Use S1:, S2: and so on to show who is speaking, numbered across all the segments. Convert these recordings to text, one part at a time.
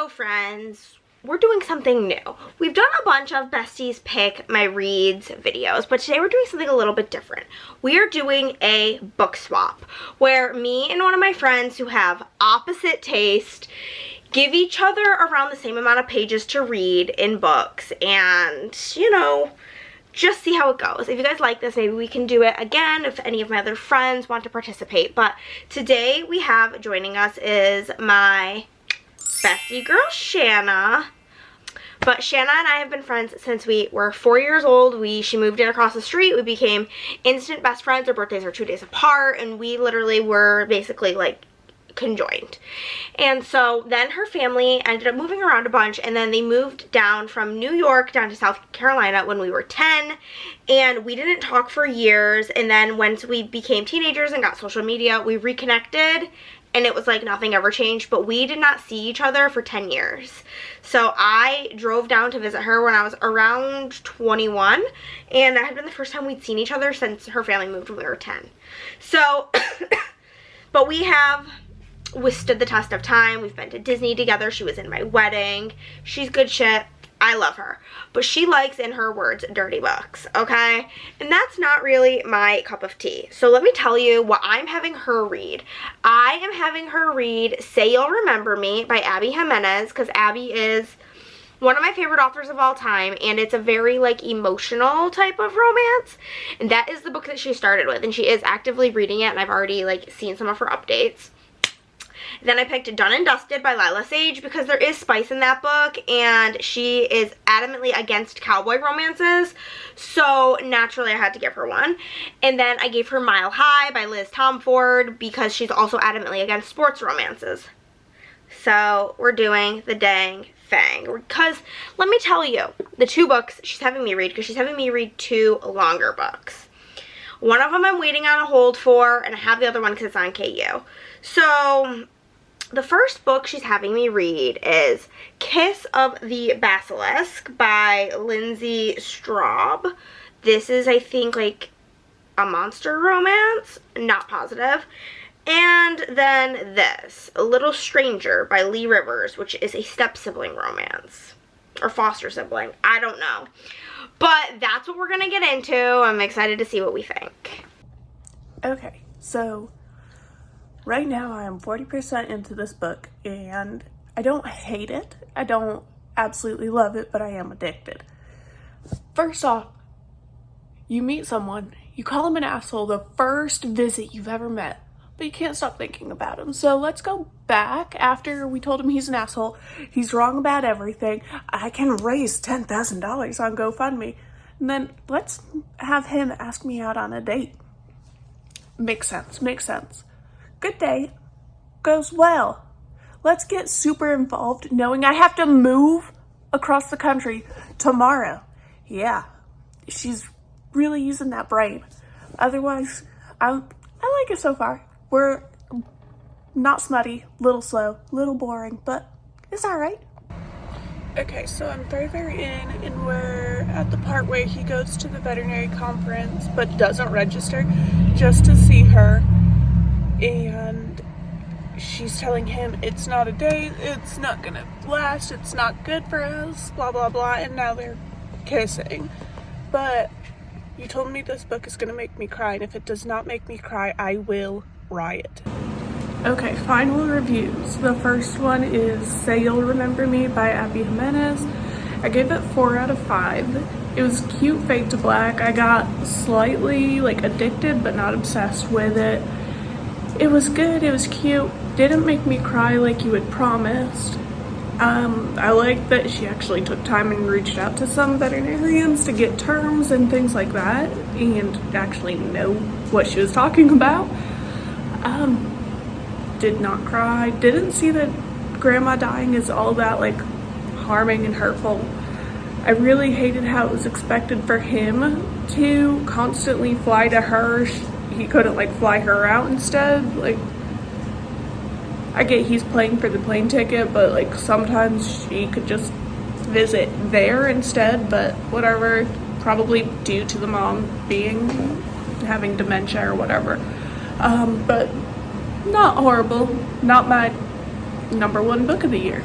S1: friends, we're doing something new. We've done a bunch of Besties Pick My Reads videos, but today we're doing something a little bit different. We are doing a book swap where me and one of my friends who have opposite taste give each other around the same amount of pages to read in books and, you know, just see how it goes. If you guys like this, maybe we can do it again if any of my other friends want to participate. But today we have joining us is my bestie girl, Shanna. But Shanna and I have been friends since we were 4 years old. She moved in across the street. We became instant best friends. Our birthdays are 2 days apart, and we literally were basically like conjoined. And so then her family ended up moving around a bunch, and then they moved down from New York down to South Carolina when we were 10, and we didn't talk for years. And then once we became teenagers and got social media, we reconnected, and it was like nothing ever changed. But we did not see each other for 10 years. So I drove down to visit her when I was around 21, and that had been the first time we'd seen each other since her family moved when we were 10. So but we have withstood the test of time. We've been to Disney together. She was in my wedding. She's good shit. I love her. But she likes, in her words, dirty books, okay? And that's not really my cup of tea. So let me tell you what I'm having her read. I am having her read Say You'll Remember Me by Jiminez, because Abby is one of my favorite authors of all time, and it's a very like emotional type of romance, and that is the book that she started with, and she is actively reading it, and I've already like seen some of her updates. Then I picked Done and Dusted by Lyla because there is spice in that book, and she is adamantly against cowboy romances, so naturally I had to give her one. And then I gave her Mile High by Tomforde because she's also adamantly against sports romances. So we're doing the dang thing, because let me tell you, the 2 books she's having me read, because she's having me read 2 longer books. One of them I'm waiting on a hold for, and I have the other one because it's on KU. So the first book she's having me read is Kiss of the Basilisk by Lindsay Straub. This is, I think, like a monster romance, not positive. And then this, A Little Stranger by Leigh, which is a step-sibling romance. Or foster sibling, I don't know. But that's what we're going to get into. I'm excited to see what we think.
S2: Okay, so right now I am 40% into this book, and I don't hate it. I don't absolutely love it, but I am addicted. First off, you meet someone, you call him an asshole the first visit you've ever met, but you can't stop thinking about him. So let's go back after we told him he's an asshole, he's wrong about everything, I can raise $10,000 on GoFundMe, and then let's have him ask me out on a date. Makes sense, makes sense. Good day, goes well. Let's get super involved knowing I have to move across the country tomorrow. Yeah, she's really using that brain. Otherwise, I like it so far. We're not smutty, little slow, little boring, but it's all right. Okay, so I'm very in, and we're at the part where he goes to the veterinary conference but doesn't register just to see her, and she's telling him it's not a date, it's not gonna last, it's not good for us, blah blah blah, and now they're kissing. But you told me this book is gonna make me cry, and if it does not make me cry, I will riot. Okay, final reviews. The first one is Say You'll Remember Me by Jiminez. I gave it 4 out of 5. It was cute, fade to black. I got slightly like addicted but not obsessed with it. It was good, it was cute. Didn't make me cry like you had promised. I like that she actually took time and reached out to some veterinarians to get terms and things like that and actually know what she was talking about. Did not cry. Didn't see that grandma dying is all that like harming and hurtful. I really hated how it was expected for him to constantly fly to her. He couldn't like fly her out instead. Like, I get he's paying for the plane ticket, but like sometimes she could just visit there instead, but whatever, probably due to the mom having dementia or whatever. But not horrible, not my #1 book of the year.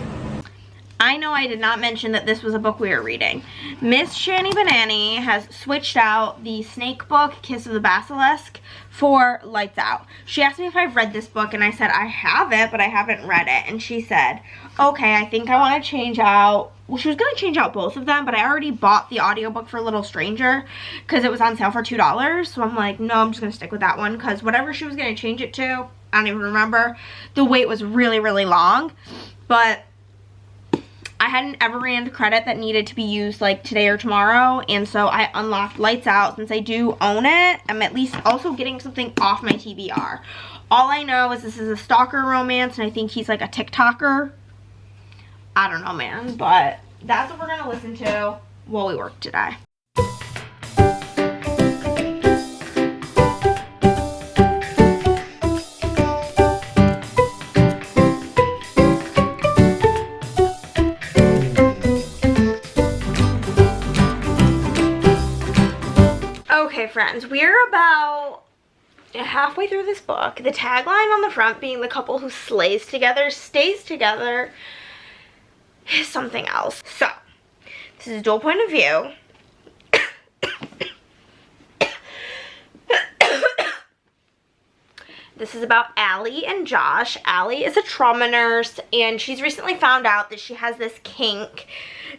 S1: I know I did not mention that this was a book we were reading. Miss Shanny Banani has switched out the snake book, Kiss of the Basilisk, for Lights Out. She asked me if I've read this book, and I said I have it, but I haven't read it. And she said, okay, I think I want to change out, well, she was going to change out both of them, but I already bought the audiobook for Little Stranger because it was on sale for $2. So I'm like, no, I'm just going to stick with that one, because whatever she was going to change it to, I don't even remember. The wait was really, really long, but I had an Everand credit that needed to be used like today or tomorrow, and so I unlocked Lights Out. Since I do own it, I'm at least also getting something off my TBR. All I know is this is a stalker romance, and I think he's like a TikToker. I don't know, man, but that's what we're gonna listen to while we work today. Okay, friends, we're about halfway through this book. The tagline on the front being "the couple who slays together stays together" is something else. So, this is a dual point of view. This is about Allie and Josh. Allie is a trauma nurse, and she's recently found out that she has this kink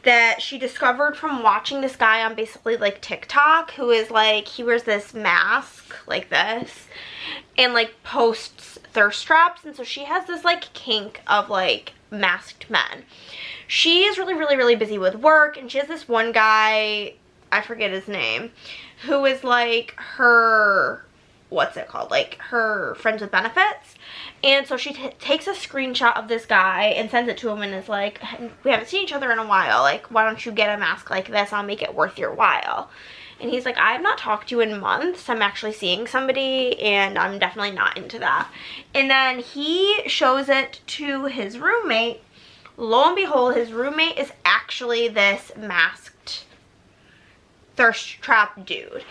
S1: that she discovered from watching this guy on basically like TikTok, who is like, he wears this mask like this and like posts thirst traps, and so she has this like kink of like masked men. She is really, really, really busy with work, and she has this one guy, I forget his name, who is like her, what's it called, like her friends with benefits. And so she takes a screenshot of this guy and sends it to him and is like, we haven't seen each other in a while, like why don't you get a mask like this, I'll make it worth your while. And he's like, I have not talked to you in months, I'm actually seeing somebody and I'm definitely not into that. And then he shows it to his roommate. Lo and behold, his roommate is actually this masked thirst trap dude.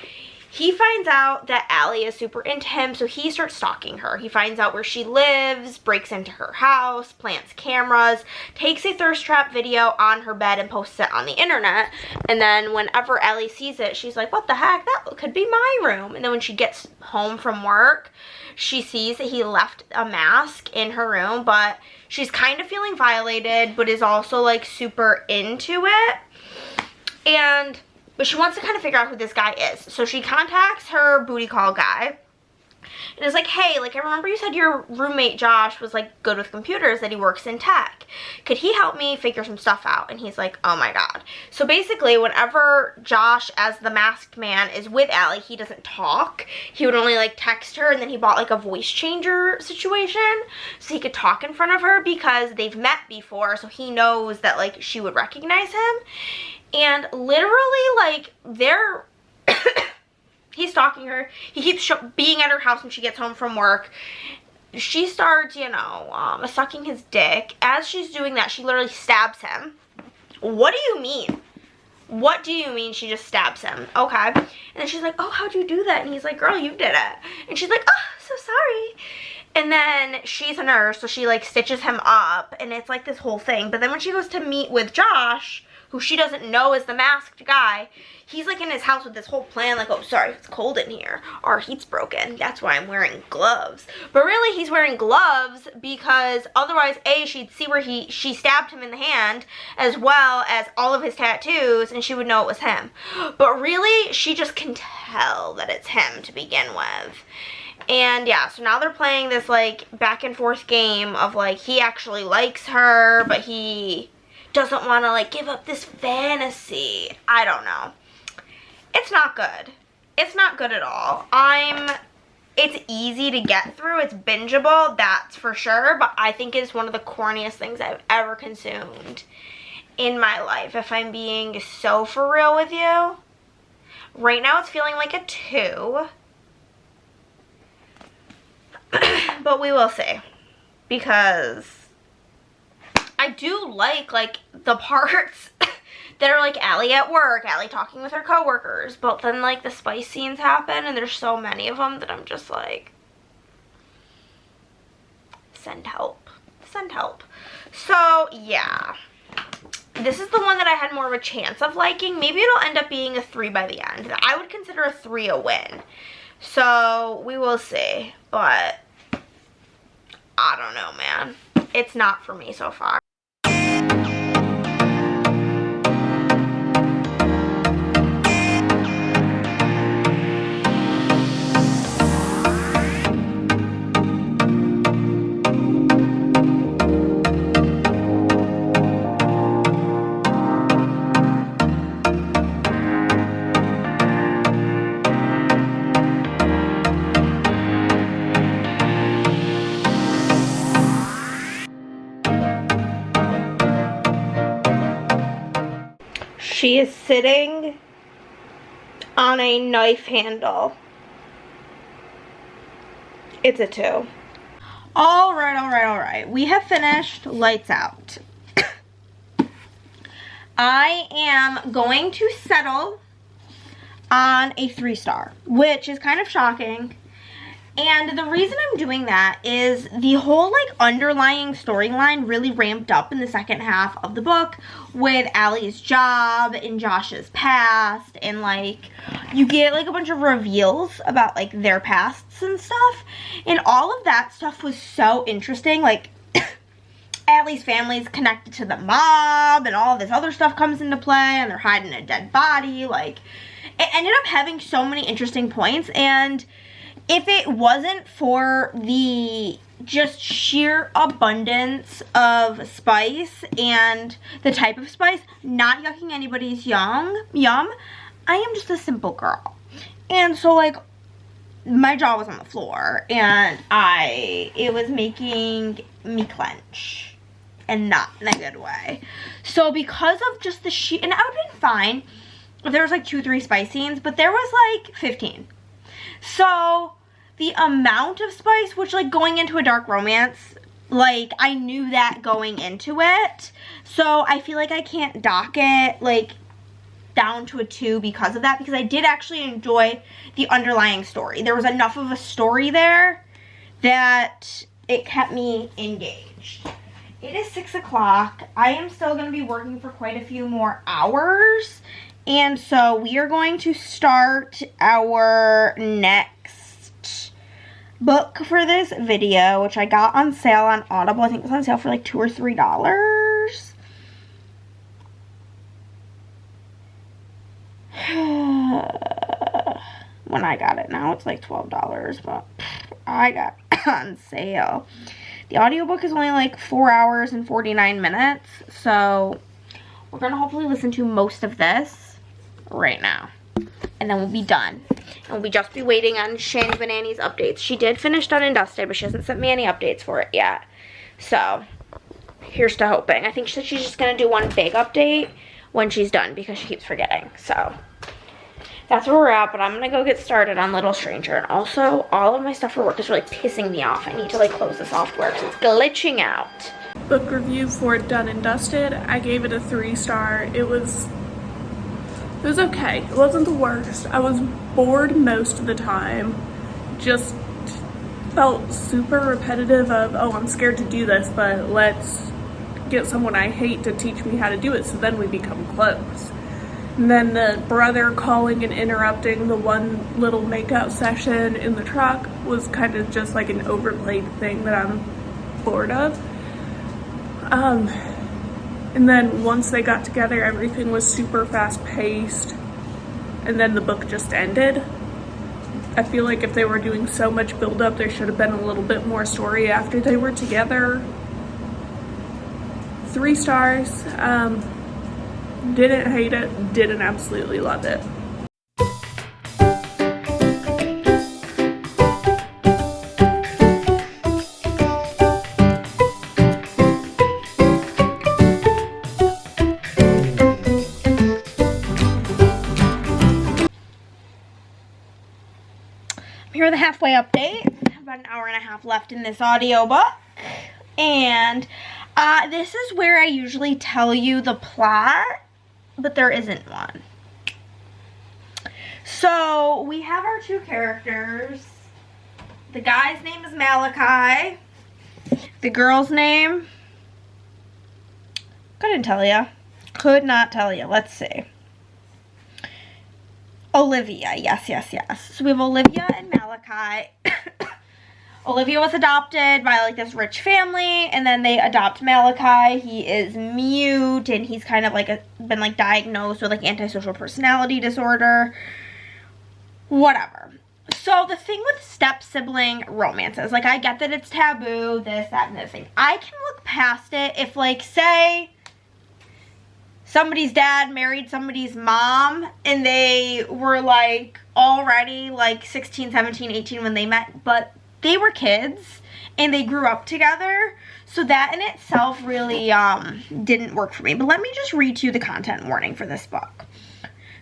S1: He finds out that Allie is super into him, so he starts stalking her. He finds out where she lives, breaks into her house, plants cameras, takes a thirst trap video on her bed and posts it on the internet. And then whenever Allie sees it, she's like, what the heck, that could be my room. And then when she gets home from work, she sees that he left a mask in her room, but she's kind of feeling violated, but is also like super into it. But she wants to kind of figure out who this guy is. So she contacts her booty call guy and is like, hey, like I remember you said your roommate Josh was like good with computers, that he works in tech. Could he help me figure some stuff out? And he's like, oh my god. So basically whenever Josh as the masked man is with Allie, he doesn't talk. He would only like text her, and then he bought like a voice changer situation so he could talk in front of her because they've met before, so he knows that like she would recognize him. And literally, like, he's stalking her. He keeps being at her house when she gets home from work. She starts, you know, sucking his dick. As she's doing that, she literally stabs him. What do you mean? What do you mean she just stabs him? Okay. And then she's like, oh, how'd you do that? And he's like, girl, you did it. And she's like, oh, so sorry. And then she's a nurse, so she, like, stitches him up. And it's, like, this whole thing. But then when she goes to meet with Josh, who she doesn't know is the masked guy, he's like in his house with this whole plan, like, oh, sorry, it's cold in here. Our heat's broken. That's why I'm wearing gloves. But really, he's wearing gloves because otherwise, A, she'd see where she stabbed him in the hand, as well as all of his tattoos, and she would know it was him. But really, she just can tell that it's him to begin with. And yeah, so now they're playing this, like, back and forth game of, like, he actually likes her, but he doesn't want to like give up this fantasy. I don't know. It's not good. It's not good at all. It's easy to get through. It's bingeable, that's for sure, but I think it's one of the corniest things I've ever consumed in my life, if I'm being so for real with you. Right now it's feeling like a 2. But we will see. Because I do like the parts that are like Allie at work, Allie talking with her coworkers, but then like the spice scenes happen and there's so many of them that I'm just like, send help, send help. So yeah, this is the one that I had more of a chance of liking. Maybe it'll end up being a 3 by the end. I would consider a 3 a win. So we will see. But I don't know, man. It's not for me so far. She is sitting on a knife handle. It's a 2. All right. We have finished Lights Out. I am going to settle on a 3-star, which is kind of shocking. And the reason I'm doing that is the whole like underlying storyline really ramped up in the second half of the book with Allie's job and Josh's past, and like you get like a bunch of reveals about like their pasts and stuff, and all of that stuff was so interesting. Like Allie's family is connected to the mob and all this other stuff comes into play, and they're hiding a dead body. Like it ended up having so many interesting points, and if it wasn't for the just sheer abundance of spice and the type of spice, not yucking anybody's yum, I am just a simple girl. And so like my jaw was on the floor, and it was making me clench, and not in a good way. So because of just the sheer, and I would have been fine if there was like 2-3 spice scenes, but there was like 15. So the amount of spice, which like going into a dark romance, like I knew that going into it. So I feel like I can't dock it like down to a 2 because of that, because I did actually enjoy the underlying story. There was enough of a story there that it kept me engaged. It is 6 o'clock. I am still going to be working for quite a few more hours. And so we are going to start our next book for this video, which I got on sale on Audible. I think it was on sale for like $2 or $3. When I got it, now it's like $12, but I got it on sale. The audiobook is only like 4 hours and 49 minutes, so we're gonna hopefully listen to most of this right now, and then we'll be done, and we'll just be waiting on Shanny Banani's updates. She did finish Done and Dusted, but she hasn't sent me any updates for it yet, so here's to hoping. I think she said she's just gonna do one big update when she's done, because she keeps forgetting. So that's where we're at, but I'm gonna go get started on Little Stranger. And also, all of my stuff for work is really pissing me off. I need to like close the software because it's glitching out.
S2: Book review for Done and Dusted. I gave it a 3-star. It was okay. It wasn't the worst. I was bored most of the time. Just felt super repetitive of, oh, I'm scared to do this, but let's get someone I hate to teach me how to do it, so then we become close. And then the brother calling and interrupting the one little makeout session in the truck was kind of just like an overplayed thing that I'm bored of. And then once they got together, everything was super fast paced, and then the book just ended. I feel like if they were doing so much build up, there should have been a little bit more story after they were together. 3 stars. Didn't hate it, didn't absolutely love it.
S1: Here are the halfway update. About an hour and a half left in this audiobook. And this is where I usually tell you the plot, but there isn't one. So we have our 2 characters. The guy's name is Malachi. The girl's name, couldn't tell ya. Could not tell you. Let's see. Olivia. Yes. So we have Olivia and Malachi. Olivia was adopted by like this rich family, and then they adopt Malachi. He is mute, and he's kind of like been like diagnosed with like antisocial personality disorder. Whatever. So the thing with step-sibling romances, like I get that it's taboo, this, that, and this thing. I can look past it if like, say, somebody's dad married somebody's mom, and they were like already like 16, 17, 18 when they met, but they were kids and they grew up together. So that in itself really didn't work for me. But let me just read to you the content warning for this book.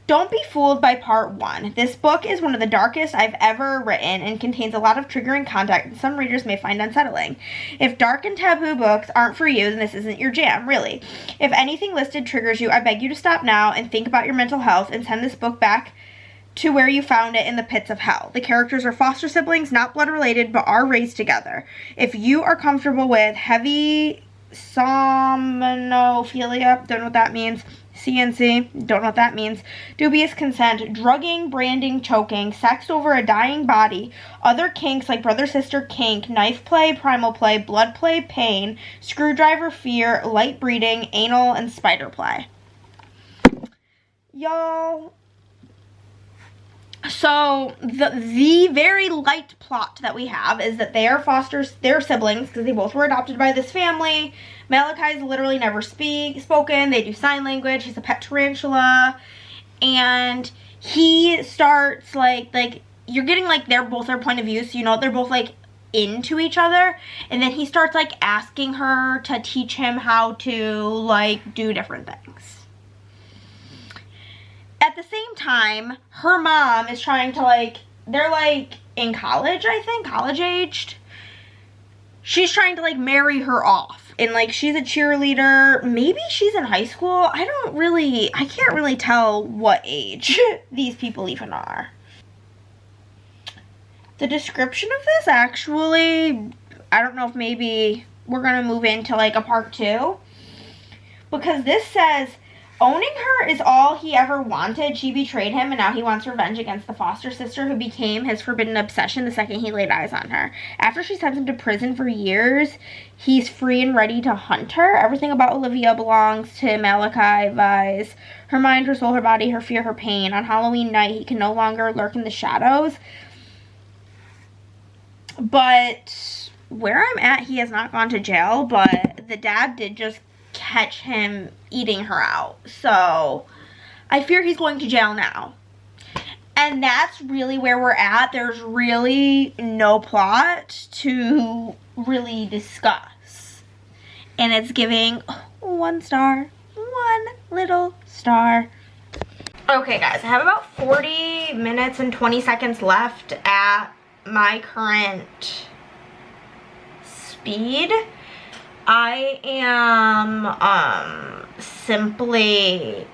S1: Don't be fooled by part 1. This book is one of the darkest I've ever written and contains a lot of triggering content that some readers may find unsettling. If dark and taboo books aren't for you, then this isn't your jam, really. If anything listed triggers you, I beg you to stop now and think about your mental health and send this book back to where you found it in the pits of hell. The characters are foster siblings, not blood related, but are raised together. If you are comfortable with heavy somnophilia, don't know what that means, CNC, don't know what that means, dubious consent, drugging, branding, choking, sex over a dying body, other kinks like brother-sister kink, knife play, primal play, blood play, pain, screwdriver fear, light breeding, anal, and spider play. Y'all, so the very light plot that we have is that they are they're siblings because they both were adopted by this family. Malachi's literally never spoken. They do sign language. He's a pet tarantula. And he starts like you're getting like both their point of view, so you know they're both like into each other. And then he starts like asking her to teach him how to like do different things. At the same time, her mom is trying to like, they're like in college, I think, college aged. She's trying to like marry her off. And like she's a cheerleader. Maybe she's in high school. I can't really tell what age these people even are. The description of this actually, I don't know if maybe we're going to move into like a part 2. Because this says, owning her is all he ever wanted. She betrayed him, and now he wants revenge against the foster sister who became his forbidden obsession the second he laid eyes on her. After she sends him to prison for years, he's free and ready to hunt her. Everything about Olivia belongs to Malachi Vise. Her mind, her soul, her body, her fear, her pain. On Halloween night, he can no longer lurk in the shadows. But where I'm at, he has not gone to jail, but the dad did just catch him eating her out. So I fear he's going to jail now. And that's really where we're at. There's really no plot to really discuss. And it's giving 1 star. 1 little star. Okay guys, I have about 40 minutes and 20 seconds left at my current speed. I am simply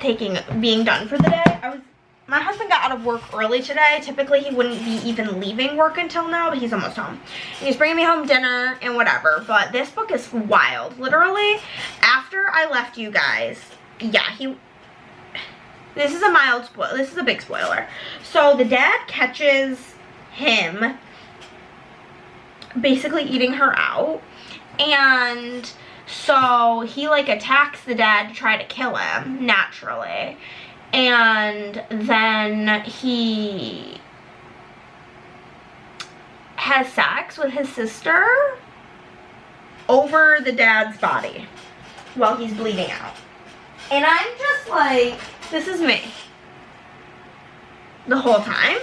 S1: being done for the day. My husband got out of work early today. Typically he wouldn't be even leaving work until now, but he's almost home. And he's bringing me home dinner and whatever. But this book is wild. Literally, after I left you guys, yeah, this is a mild spoiler. This is a big spoiler. So the dad catches him basically eating her out, and so he like attacks the dad to try to kill him naturally, and then he has sex with his sister over the dad's body while he's bleeding out. And I'm just like, this is me the whole time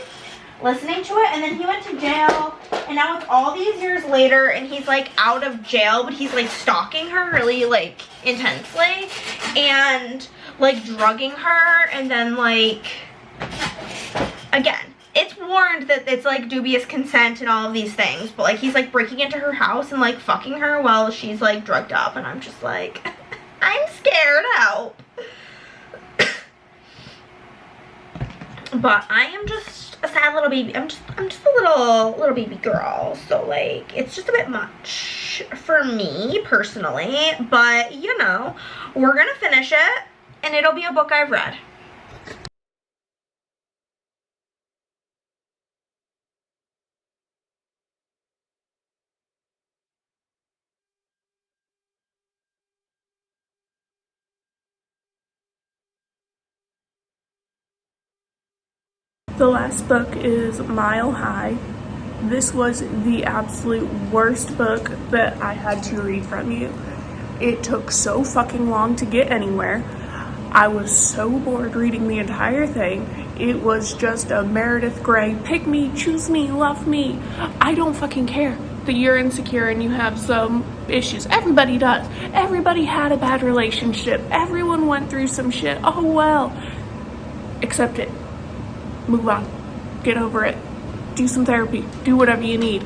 S1: listening to it. And then he went to jail, and now it's all these years later, and he's like out of jail, but he's like stalking her really like intensely and like drugging her. And then like, again, it's warned that it's like dubious consent and all of these things, but like he's like breaking into her house and like fucking her while she's like drugged up, and I'm just like I'm scared out. But I am just a sad little baby. I'm just a little baby girl. So like it's just a bit much. much for me personally, but you know, we're gonna finish it and it'll be a book I've read.
S2: The last book is Mile High. This was the absolute worst book that I had to read from you. It took so fucking long to get anywhere. I was so bored reading the entire thing. It was just a Meredith Grey, pick me, choose me, love me. I don't fucking care that you're insecure and you have some issues. Everybody does. Everybody had a bad relationship. Everyone went through some shit. Oh well. Accept it. Move on. Get over it. Do some therapy. Do whatever you need.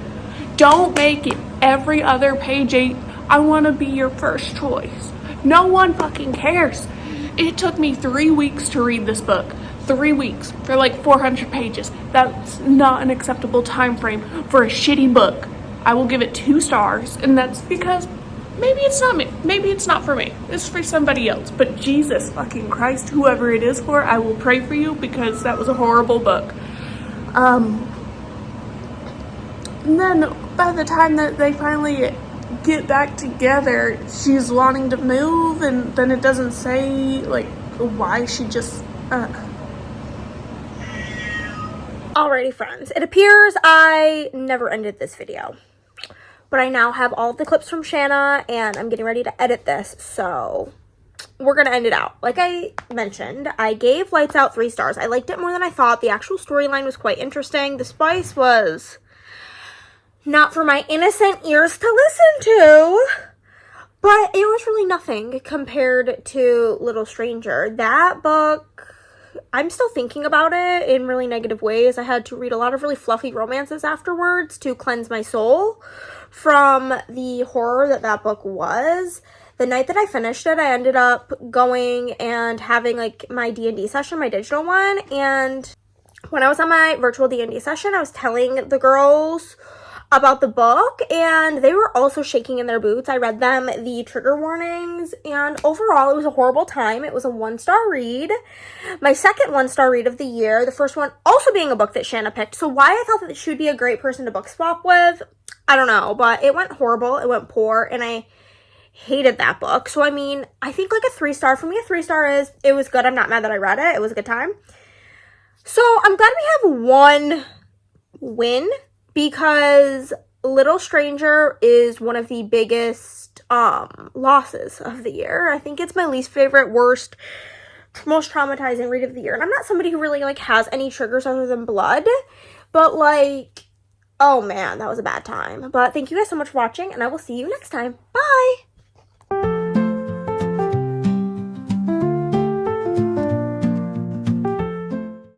S2: Don't make it every other page I want to be your first choice. No one fucking cares. It took me 3 weeks to read this book. 3 weeks for like 400 pages. That's not an acceptable time frame for a shitty book. I will give it 2 stars, and that's because maybe it's not me. Maybe it's not for me. It's for somebody else. But Jesus fucking Christ, whoever it is for, I will pray for you because that was a horrible book. And then by the time that they finally get back together, she's wanting to move, and then it doesn't say like why she just
S1: Alrighty friends, it appears I never ended this video, but I now have all of the clips from Shanna and I'm getting ready to edit this, so we're gonna end it out. Like I mentioned, I gave Lights Out 3 stars. I liked it more than I thought. The actual storyline was quite interesting. The spice was not for my innocent ears to listen to, but it was really nothing compared to Little Stranger. That book, I'm still thinking about it in really negative ways. I had to read a lot of really fluffy romances afterwards to cleanse my soul from the horror that book was. The night that I finished it, I ended up going and having like my D&D session, my digital one, and when I was on my virtual D&D session, I was telling the girls about the book, and they were also shaking in their boots. I read them the trigger warnings, and overall, it was a horrible time. It was a 1-star read. My second 1-star read of the year, the first one also being a book that Shanna picked. So why I thought that she would be a great person to book swap with, I don't know, but it went horrible. It went poor, and I hated that book. So, I mean, I think like a 3-star. For me, a 3-star is, it was good. I'm not mad that I read it. It was a good time. So, I'm glad we have one win, because Little Stranger is one of the biggest losses of the year. I think it's my least favorite, worst, most traumatizing read of the year. And I'm not somebody who really like has any triggers other than blood, but like, oh man, that was a bad time. But thank you guys so much for watching, and I will see you next time. Bye!